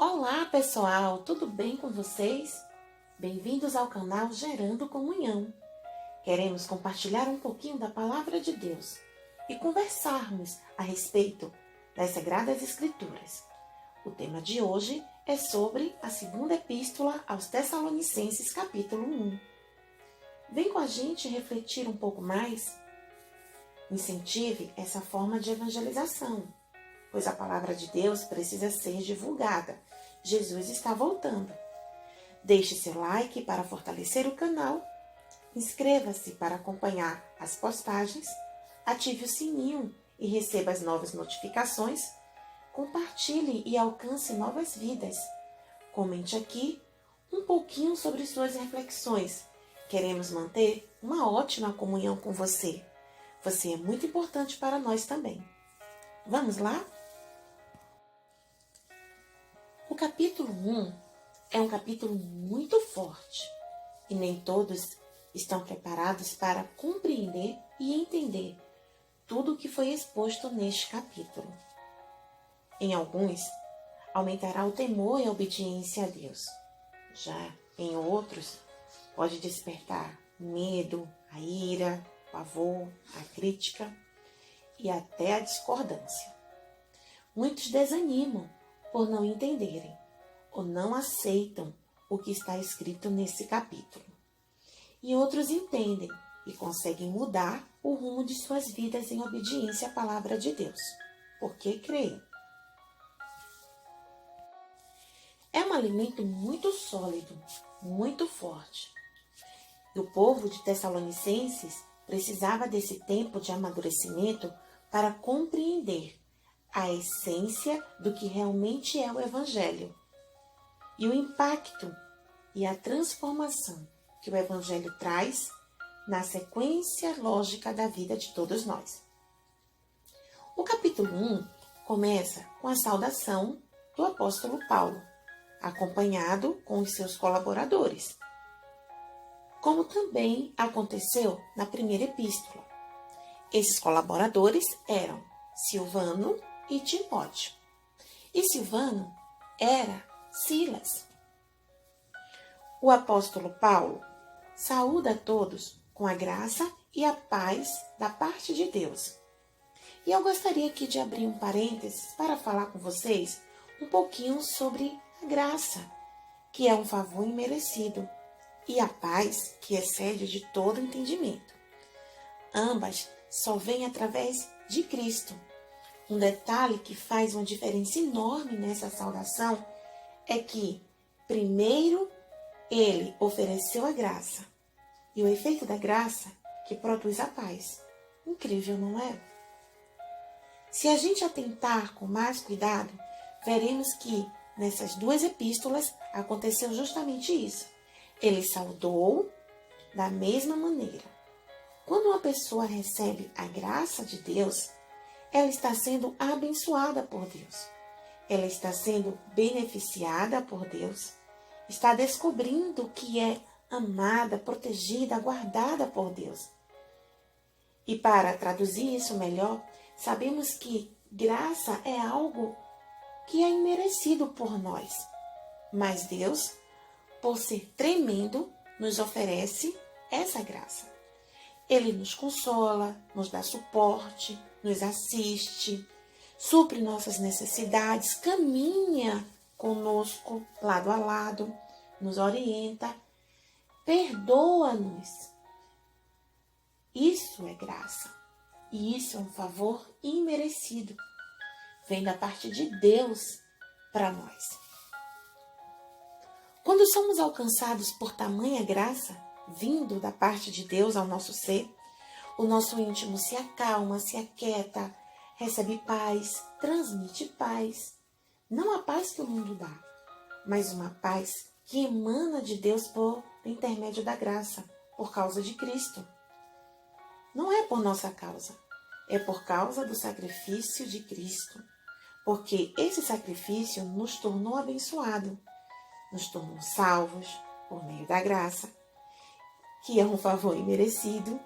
Olá pessoal, tudo bem com vocês? Bem-vindos ao canal Gerando Comunhão. Queremos compartilhar um pouquinho da Palavra de Deus e conversarmos a respeito das Sagradas Escrituras. O tema de hoje é sobre a segunda epístola aos Tessalonicenses, capítulo 1. Vem com a gente refletir um pouco mais? Incentive essa forma de evangelização, pois a palavra de Deus precisa ser divulgada. Jesus está voltando. Deixe seu like para fortalecer o canal, inscreva-se para acompanhar as postagens, ative o sininho e receba as novas notificações, compartilhe e alcance novas vidas. Comente aqui um pouquinho sobre suas reflexões. Queremos manter uma ótima comunhão com você. Você é muito importante para nós também. Vamos lá? O capítulo 1 é um capítulo muito forte e nem todos estão preparados para compreender e entender tudo o que foi exposto neste capítulo. Em alguns, aumentará o temor e a obediência a Deus. Já em outros, pode despertar medo, a ira, o pavor, a crítica e até a discordância. Muitos desanimam por não entenderem ou não aceitam o que está escrito nesse capítulo. E outros entendem e conseguem mudar o rumo de suas vidas em obediência à palavra de Deus, porque creem. É um alimento muito sólido, muito forte. E o povo de Tessalonicenses precisava desse tempo de amadurecimento para compreender a essência do que realmente é o Evangelho e o impacto e a transformação que o Evangelho traz na sequência lógica da vida de todos nós. O capítulo 1 começa com a saudação do apóstolo Paulo, acompanhado com os seus colaboradores, como também aconteceu na primeira epístola. Esses colaboradores eram Silvano e Timóteo. E Silvano era Silas. O apóstolo Paulo saúda a todos com a graça e a paz da parte de Deus. E eu gostaria aqui de abrir um parênteses para falar com vocês um pouquinho sobre a graça, que é um favor imerecido, e a paz, que excede de todo entendimento. Ambas só vêm através de Cristo. Um detalhe que faz uma diferença enorme nessa saudação é que, primeiro, ele ofereceu a graça. E o efeito da graça que produz a paz. Incrível, não é? Se a gente atentar com mais cuidado, veremos que nessas duas epístolas aconteceu justamente isso. Ele saudou da mesma maneira. Quando uma pessoa recebe a graça de Deus, ela está sendo abençoada por Deus. Ela está sendo beneficiada por Deus. Está descobrindo que é amada, protegida, guardada por Deus. E para traduzir isso melhor, sabemos que graça é algo que é imerecido por nós. Mas Deus, por ser tremendo, nos oferece essa graça. Ele nos consola, nos dá suporte, nos assiste, supre nossas necessidades, caminha conosco lado a lado, nos orienta, perdoa-nos. Isso é graça e isso é um favor imerecido. Vem da parte de Deus para nós. Quando somos alcançados por tamanha graça, vindo da parte de Deus ao nosso ser, o nosso íntimo se acalma, se aquieta, recebe paz, transmite paz. Não a paz que o mundo dá, mas uma paz que emana de Deus por intermédio da graça, por causa de Cristo. Não é por nossa causa, é por causa do sacrifício de Cristo. Porque esse sacrifício nos tornou abençoados, nos tornou salvos por meio da graça, que é um favor imerecido.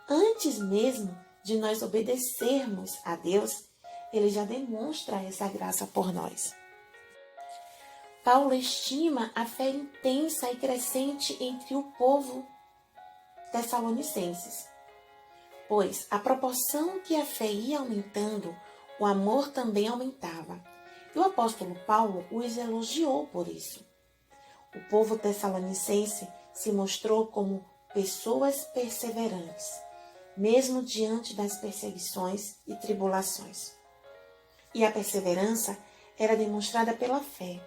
Antes mesmo de nós obedecermos a Deus, ele já demonstra essa graça por nós. Paulo estima a fé intensa e crescente entre o povo tessalonicenses, pois, à proporção que a fé ia aumentando, o amor também aumentava. E o apóstolo Paulo os elogiou por isso. O povo tessalonicense se mostrou como pessoas perseverantes, mesmo diante das perseguições e tribulações. E a perseverança era demonstrada pela fé.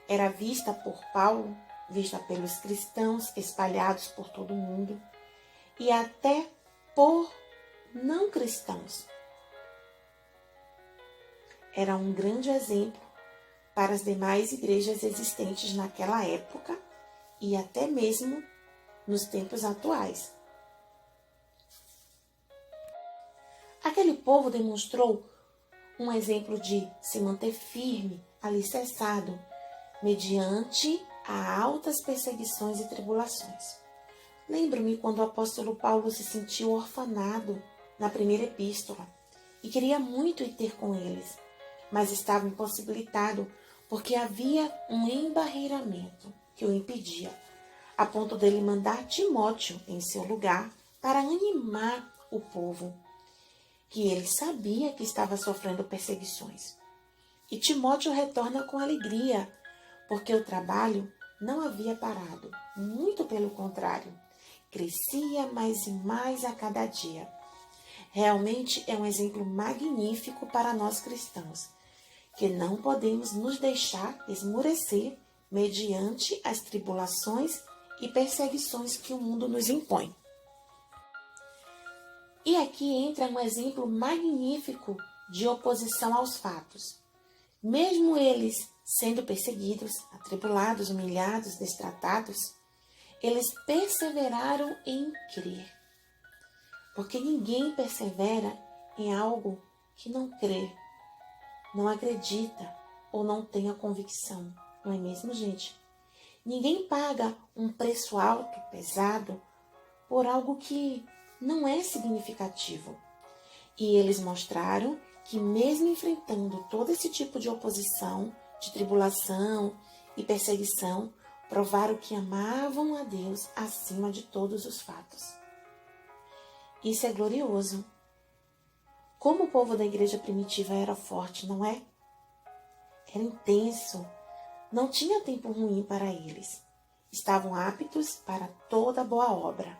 Era vista por Paulo, vista pelos cristãos espalhados por todo o mundo e até por não cristãos. Era um grande exemplo para as demais igrejas existentes naquela época e até mesmo nos tempos atuais. Aquele povo demonstrou um exemplo de se manter firme, alicerçado, mediante a altas perseguições e tribulações. Lembro-me quando o apóstolo Paulo se sentiu orfanado na primeira epístola e queria muito ir ter com eles, mas estava impossibilitado porque havia um embarreiramento que o impedia, a ponto dele mandar Timóteo em seu lugar para animar o povo, que ele sabia que estava sofrendo perseguições. E Timóteo retorna com alegria, porque o trabalho não havia parado, muito pelo contrário, crescia mais e mais a cada dia. Realmente é um exemplo magnífico para nós cristãos, que não podemos nos deixar esmorecer mediante as tribulações e perseguições que o mundo nos impõe. E aqui entra um exemplo magnífico de oposição aos fatos. Mesmo eles sendo perseguidos, atribulados, humilhados, destratados, eles perseveraram em crer. Porque ninguém persevera em algo que não crê, não acredita ou não tem a convicção. Não é mesmo, gente? Ninguém paga um preço alto, pesado, por algo que não é significativo. E eles mostraram que mesmo enfrentando todo esse tipo de oposição, de tribulação e perseguição, provaram que amavam a Deus acima de todos os fatos. Isso é glorioso. Como o povo da igreja primitiva era forte, não é? Era intenso. Não tinha tempo ruim para eles. Estavam aptos para toda boa obra,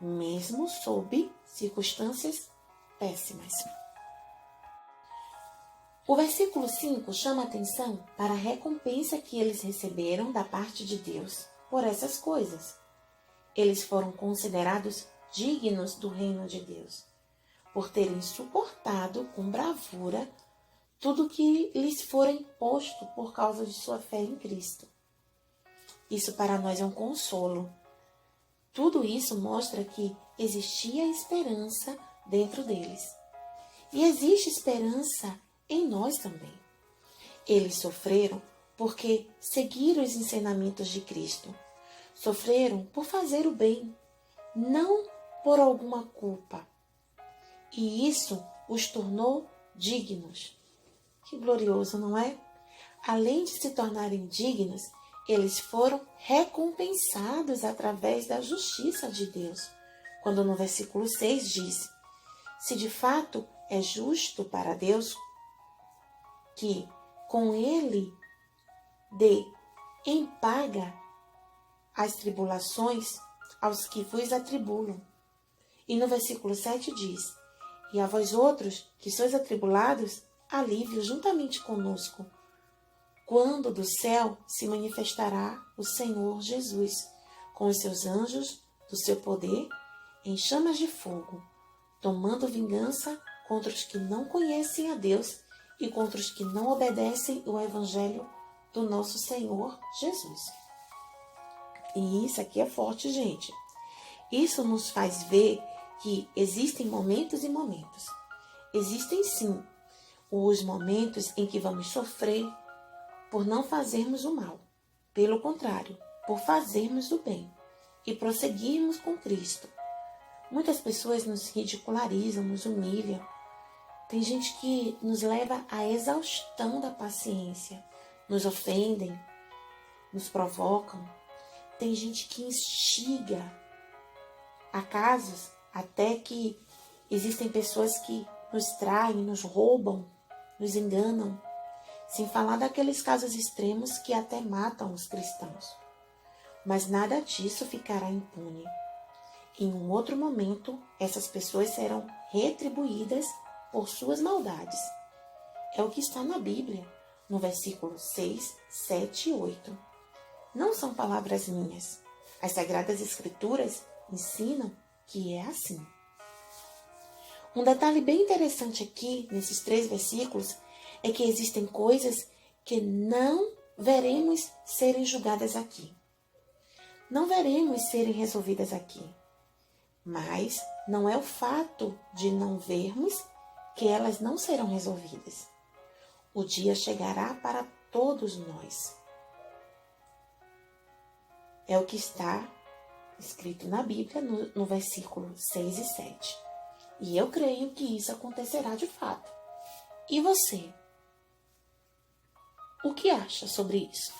mesmo sob circunstâncias péssimas. O versículo 5 chama a atenção para a recompensa que eles receberam da parte de Deus por essas coisas. Eles foram considerados dignos do reino de Deus, por terem suportado com bravura tudo que lhes fora imposto por causa de sua fé em Cristo. Isso para nós é um consolo. Tudo isso mostra que existia esperança dentro deles. E existe esperança em nós também. Eles sofreram porque seguiram os ensinamentos de Cristo. Sofreram por fazer o bem, não por alguma culpa. E isso os tornou dignos. Que glorioso, não é? Além de se tornarem dignos, eles foram recompensados através da justiça de Deus. Quando no versículo 6 diz: se de fato é justo para Deus que com ele dê em paga as tribulações aos que vos atribulam. E no versículo 7 diz: e a vós outros que sois atribulados, alívio juntamente conosco, quando do céu se manifestará o Senhor Jesus, com os seus anjos do seu poder, em chamas de fogo, tomando vingança contra os que não conhecem a Deus e contra os que não obedecem o Evangelho do nosso Senhor Jesus. E isso aqui é forte, gente. Isso nos faz ver que existem momentos e momentos. Existem sim os momentos em que vamos sofrer por não fazermos o mal. Pelo contrário, por fazermos o bem e prosseguirmos com Cristo. Muitas pessoas nos ridicularizam, nos humilham, Tem gente que nos leva à exaustão da paciência, nos ofendem, nos provocam. Tem gente que instiga a casos até que existem pessoas que nos traem, nos roubam, nos enganam, sem falar daqueles casos extremos que até matam os cristãos. Mas nada disso ficará impune. Em um outro momento, essas pessoas serão retribuídas por suas maldades. É o que está na Bíblia, no versículo 6, 7 e 8. Não são palavras minhas. As Sagradas Escrituras ensinam que é assim. Um detalhe bem interessante aqui, nesses 3 versículos, é que existem coisas que não veremos serem julgadas aqui. Não veremos serem resolvidas aqui. Mas não é o fato de não vermos que elas não serão resolvidas. O dia chegará para todos nós. É o que está escrito na Bíblia, no versículo 6 e 7. E eu creio que isso acontecerá de fato. E você? O que acha sobre isso?